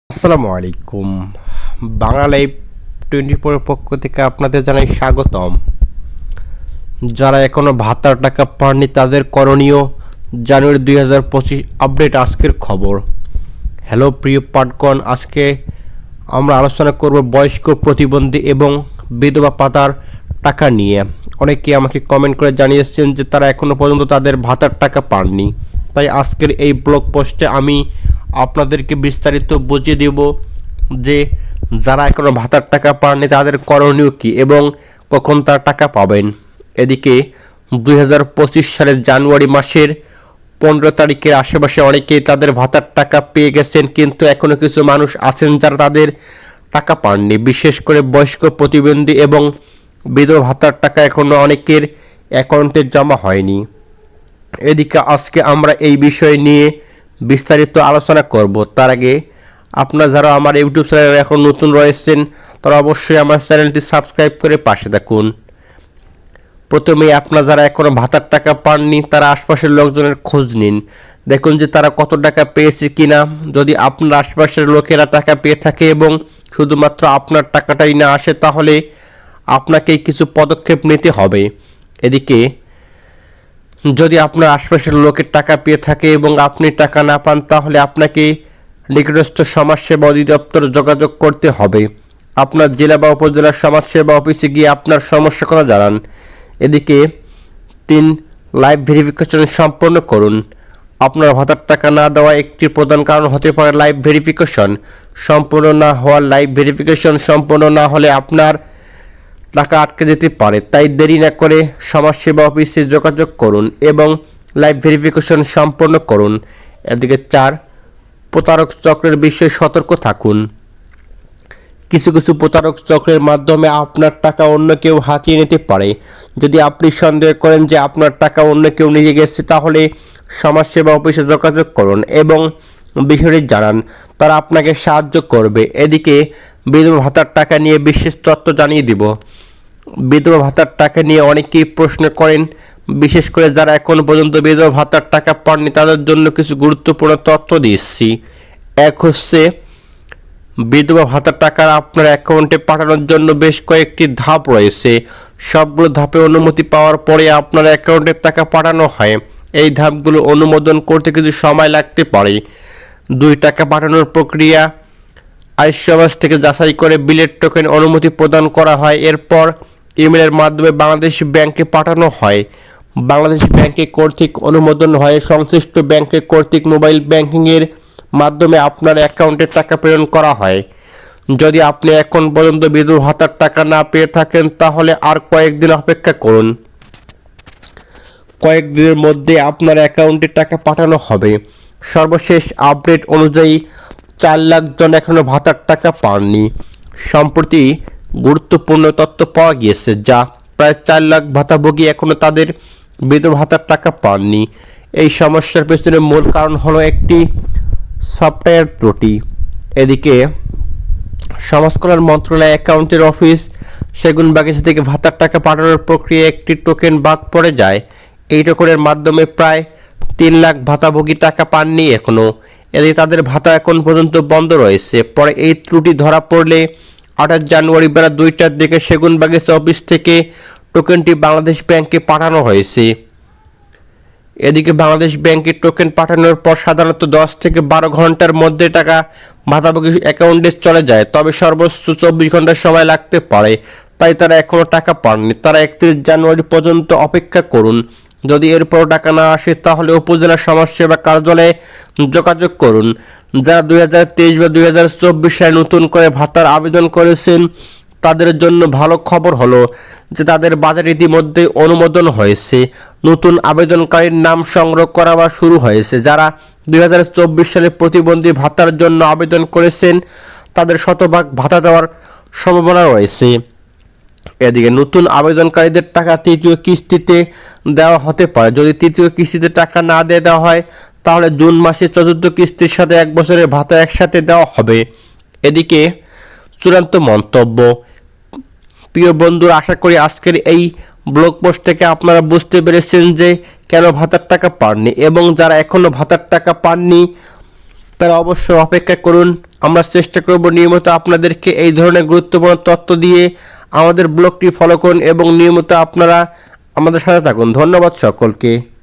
আসসালামু আলাইকুম। বাংলা লাইভ 24 পক্ষ থেকে আপনাদের জানাই স্বাগতম। যারা এখনো ভাতার টাকা পাননি তাদের করণীয় জানুয়ারি 2025 আপডেট আজকের খবর। হ্যালো প্রিয় পাঠগণ, আজকে আমরা আলোচনা করব বয়স্ক, প্রতিবন্ধী এবং বিধবা ভাতার টাকা নিয়ে। অনেকে আমাকে কমেন্ট করে জানিয়েছেন যে তারা এখনো পর্যন্ত তাদের ভাতার টাকা পাননি। তাই আজকের এই ব্লগ পোস্টে আমি আপনাদেরকে বিস্তারিত বুঝিয়ে দেব যে যারা এখনো ভাতার টাকা পাননি তাদের করণীয় কী এবং কখন তারা টাকা পাবেন। এদিকে 2025 সালের জানুয়ারি মাসের 15 তারিখের আশেপাশে অনেকেই তাদের ভাতার টাকা পেয়ে গেছেন, কিন্তু এখনও কিছু মানুষ আছেন যারা তাদের টাকা পাননি। বিশেষ করে বয়স্ক, প্রতিবন্ধী এবং বিধবা ভাতার টাকা এখনও অনেকের অ্যাকাউন্টে জমা হয়নি। এদিকে আজকে আমরা এই বিষয় নিয়ে বিস্তারিত আলোচনা করব। তার আগে আপনারা যারা আমার ইউটিউব চ্যানেলে এখন নতুন রয়েছেন তারা অবশ্যই আমার চ্যানেলটি সাবস্ক্রাইব করে পাশে থাকুন। প্রথমে আপনারা যারা এখনো ভাতার টাকা পাননি তারা আশপাশের লোকজনের খোঁজ নিন, দেখুন যে তারা কত টাকা পেয়েছে কিনা। যদি আপনার আশপাশের লোকেরা টাকা পেয়ে থাকে এবং শুধুমাত্র আপনার টাকাটাই না আসে তাহলে আপনাকেই কিছু পদক্ষেপ নিতে হবে। এদিকে যদি আপনার আশপাশের লোকের টাকা পেয়ে থাকে এবং আপনি টাকা না পান তাহলে আপনাকে নিকটস্থ সমাজসেবা অধিদপ্তরে যোগাযোগ করতে হবে। আপনার জেলা বা উপজেলার সমাজসেবা অফিসে গিয়ে আপনার সমস্যার কথা জানান। এদিকে 3 লাইভ ভেরিফিকেশন সম্পন্ন করুন। আপনার ভাতার টাকা না দেওয়া একটি প্রধান কারণ হতে পারে লাইভ ভেরিফিকেশন সম্পূর্ণ না হওয়া। লাইভ ভেরিফিকেশন সম্পূর্ণ না হলে আপনার টাকা আটকে যেতে পারে। তাই দেরি না করে সমাজসেবা অফিসে যোগাযোগ করুন এবং লাইভ ভেরিফিকেশন সম্পন্ন করুন। এদিকে 4 প্রতারক চক্রের বিষয়ে সতর্ক থাকুন। কিছু প্রতারক চক্রের মাধ্যমে আপনার টাকা অন্য কেউ হাতিয়ে নিতে পারে। যদি আপনি সন্দেহ করেন যে আপনার টাকা অন্য কেউ নিয়ে গেছে তাহলে সমাজসেবা অফিসে যোগাযোগ করুন এবং বিষয়টি জানান, তারা আপনাকে সাহায্য করবে। এদিকে বিধবা ভাতার টাকা নিয়ে বিশেষ তথ্য জানিয়ে দিব। বিধবা ভাতার টাকা নিয়ে অনেকেই প্রশ্ন করেন, বিশেষ করে যারা এখনো পর্যন্ত বিধবা ভাতার টাকা পাননি তাদের জন্য কিছু গুরুত্বপূর্ণ তথ্য দিচ্ছি। এক হচ্ছে, বিধবা ভাতার টাকা আপনার অ্যাকাউন্টে পাঠানোর জন্য বেশ কয়েকটি ধাপ রয়েছে। সবগুলো ধাপে অনুমতি পাওয়ার পরে আপনার অ্যাকাউন্টে টাকা পাঠানো হয়। এই ধাপগুলো অনুমোদন করতে কিছু সময় লাগতে পারে। 2 টাকা পাঠানোর প্রক্রিয়া আইসমাস থেকে যাচাই করে বিলের টোকেন অনুমতি প্রদান করা হয়। এরপর ইমেলের মাধ্যমে বাংলাদেশ ব্যাংকে পাঠানো হয়। বাংলাদেশ ব্যাংকে কর্তৃক অনুমোদন হয়। সংশ্লিষ্ট ব্যাংকে কর্তৃক মোবাইল ব্যাংকিংয়ের মাধ্যমে আপনার অ্যাকাউন্টে টাকা প্রেরণ করা হয়। যদি আপনি এখন পর্যন্ত বিধবা ভাতার টাকা না পেয়ে থাকেন তাহলে আর কয়েকদিন অপেক্ষা করুন। কয়েকদিনের মধ্যে আপনার অ্যাকাউন্টে টাকা পাঠানো হবে। সর্বশেষ আপডেট অনুযায়ী 4 লাখ জন এখনো ভাতার টাকা পাননি। সম্প্রতি গুরুত্বপূর্ণ তথ্য পাওয়া গিয়েছে যা প্রায় 4 লাখ ভাতাভোগী এখনো তাদের বিধবা ভাতার টাকা পাননি। এই সমস্যার পেছনে মূল কারণ হলো একটি সফটওয়্যার ত্রুটি। এদিকে সমাজ কল্যাণ মন্ত্রণালয় অ্যাকাউন্টের অফিস সেগুনবাগিচা থেকে ভাতার টাকা পাঠানোর প্রক্রিয়া একটি টোকেন বাদ পড়ে যায়। এই টোকেনের মাধ্যমে প্রায় 3 লাখ ভাতাভোগী টাকা পাননি এখনো। এদিকে তাদের ভাতা এখন পর্যন্ত বন্ধ রয়েছে। পরে এই ত্রুটি ধরা পড়লে 28 জানুয়ারি বেলা 2টার দিকে সেগুনবাগিচা অফিস থেকে টোকেনটি বাংলাদেশ ব্যাংকে পাঠানো হয়েছে। এদিকে বাংলাদেশ ব্যাংকে টোকেন পাঠানোর পর সাধারণত 10 থেকে 12 ঘন্টার মধ্যে টাকা ভাতাভোগী অ্যাকাউন্টে চলে যায়, তবে সর্বোচ্চ 24 ঘন্টা সময় লাগতে পারে। তাই তারা এখনও টাকা পাননি। তারা 31 জানুয়ারি পর্যন্ত অপেক্ষা করুন। যদি এরপরও টাকা না আসে তাহলে উপজেলা সমাজসেবা কার্যালয়ে যোগাযোগ করুন। যারা 2023 বা 2024 সালে নতুন করে ভাতার আবেদন করেছেন তাদের জন্য ভালো খবর হলো যে তাদের বাজেট ইতিমধ্যে অনুমোদন হয়েছে। নতুন আবেদনকারীর নাম সংগ্রহ করা শুরু হয়েছে। যারা 2024 সালে প্রতিবন্ধী ভাতার জন্য আবেদন করেছেন তাদের শতভাগ ভাতা দেওয়ার সম্ভাবনা রয়েছে। এদিকে নতুন আবেদনকারীদের টাকা 3য় কিস্তিতে দেওয়া হতে পারে। যদি 3য় কিস্তিতে টাকা না দেওয়া হয় তাহলে জুন মাসে 4র্থ কিস্তির সাথে 1 বছরের ভাতা একসাথে দেওয়া হবে। এদিকে চূড়ান্ত মন্তব্য। প্রিয় বন্ধুরা, আশা করি আজকের এই ব্লগ পোস্ট থেকে আপনারা বুঝতে পেরেছেন যে কেন ভাতার টাকা পাননি এবং যারা এখনো ভাতার টাকা পাননি তারা অবশ্যই অপেক্ষা করুন। আমরা চেষ্টা করব নিয়মিত আপনাদেরকে এই ধরনের গুরুত্বপূর্ণ তথ্য দিয়ে। আমাদের ব্লগটি ফলো করুন এবং নিয়মিত আপনারা আমাদের সাথে থাকুন। ধন্যবাদ সকলকে।